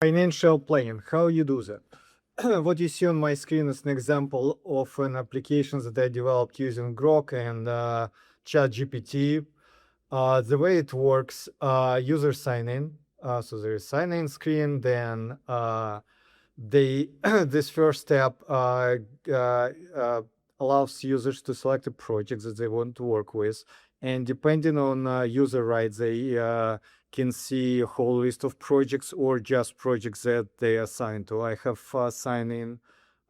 Financial planning, how you do that? What you see on my screen is an example of an application that I developed using Grok and ChatGPT. The way it works, user sign in. So there is sign in screen, then they this first step allows users to select a project that they want to work with, and depending on user rights, they can see a whole list of projects or just projects that they are assigned to. I have signed in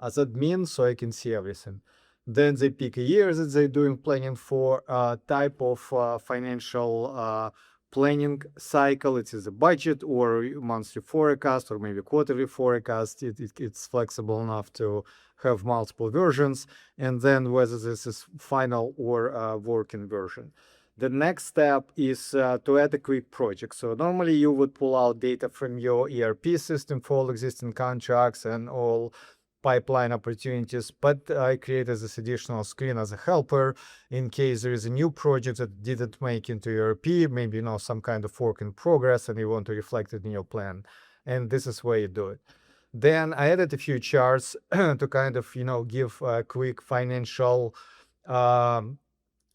as admin, so I can see everything. Then they pick a year that they're doing planning for, type of financial planning cycle. It is a budget or monthly forecast or maybe quarterly forecast. It's flexible enough to have multiple versions, and then whether this is final or working version. The next step is to add a quick project. So normally you would pull out data from your ERP system for all existing contracts and all pipeline opportunities, but I created this additional screen as a helper in case there is a new project that didn't make into ERP, maybe some kind of work in progress and you want to reflect it in your plan. And this is where you do it. Then I added a few charts to kind of give a quick financial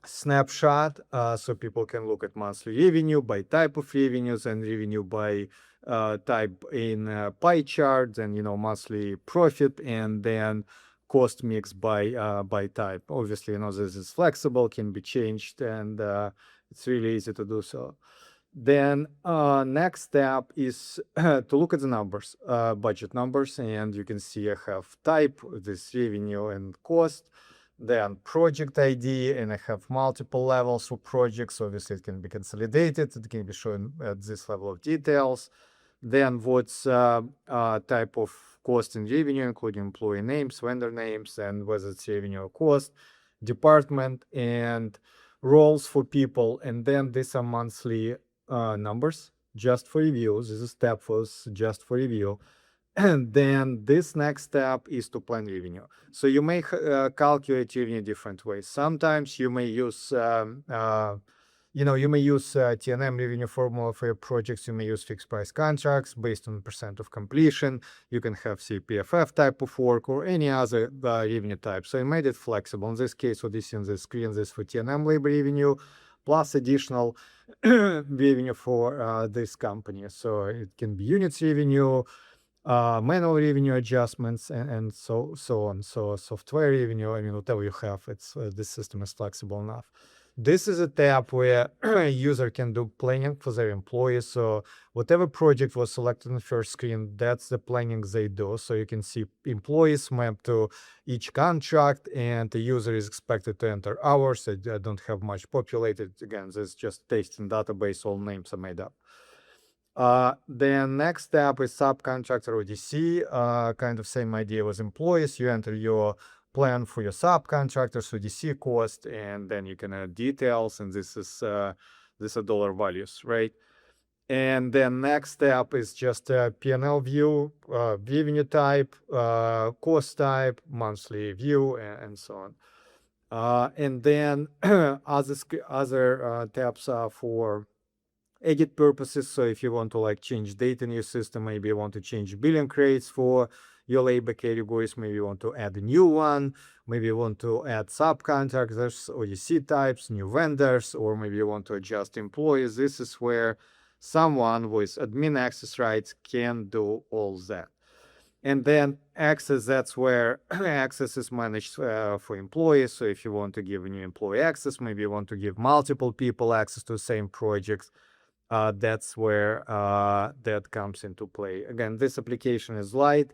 snapshot, so people can look at monthly revenue by type of revenues and revenue by type in pie charts, and monthly profit, and then cost mix by type. Obviously, this is flexible, can be changed, and it's really easy to do so. Then next step is to look at the numbers, budget numbers, and you can see I have type, this revenue and cost, then project ID, and I have multiple levels of projects. Obviously, it can be consolidated, it can be shown at this level of details. Then what's type of cost and revenue, including employee names, vendor names, and whether it's revenue or cost, department, and roles for people. And then these are monthly numbers just for review. This step was just for review. And then this next step is to plan revenue. So you may calculate revenue different ways. Sometimes you may use T&M revenue formula for your projects. You may use fixed price contracts based on percent of completion. You can have CPFF type of work or any other revenue type. So I made it flexible. In this case, what you see on the screen, this for T&M labor revenue, plus additional revenue for this company. So it can be units revenue, manual revenue adjustments, and so on. So software revenue, whatever you have, it's this system is flexible enough. This is a tab where a user can do planning for their employees. So whatever project was selected on the first screen, that's the planning they do. So you can see employees mapped to each contract, and the user is expected to enter hours. I don't have much populated. Again, this is just testing database, all names are made up. The next step is subcontractor ODC, kind of same idea with employees. You enter your plan for your subcontractors, ODC cost, and then you can add details, and these are dollar values, right? And then next step is just a P&L view, revenue type, cost type, monthly view, and so on. And then other tabs are for edit purposes. So if you want to change data in your system, maybe you want to change billing rates for your labor categories, maybe you want to add a new one, maybe you want to add subcontractors, ODC types, new vendors, or maybe you want to adjust employees. This is where someone with admin access rights can do all that. And then access, that's where access is managed for employees. So if you want to give a new employee access, maybe you want to give multiple people access to the same project, that's where that comes into play. Again, this application is light,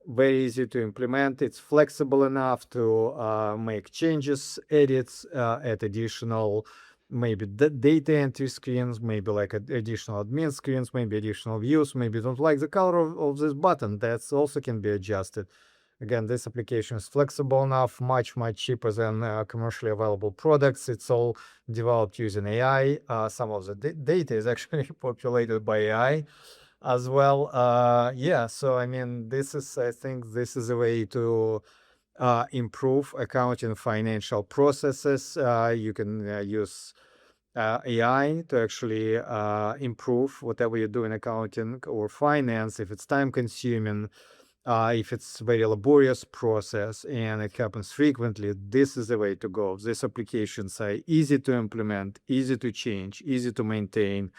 very easy to implement. It's flexible enough to make changes, edits, add additional maybe data entry screens, maybe additional admin screens, maybe additional views, maybe you don't like the color of this button. That's also can be adjusted. Again, this application is flexible enough, much cheaper than commercially available products. It's all developed using AI. Some of the data is actually populated by AI as well. So I think this is a way to improve accounting financial processes. You can use AI to actually improve whatever you do in accounting or finance. If it's time consuming, if it's very laborious process and it happens frequently, this is the way to go. These applications are easy to implement, easy to change, easy to maintain,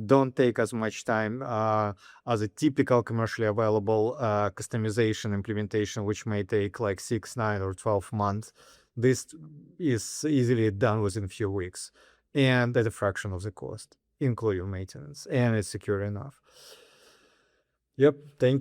don't take as much time as a typical commercially available customization implementation, which may take like 6, 9, or 12 months. This is easily done within a few weeks and at a fraction of the cost, including maintenance, and it's secure enough. Yep, thank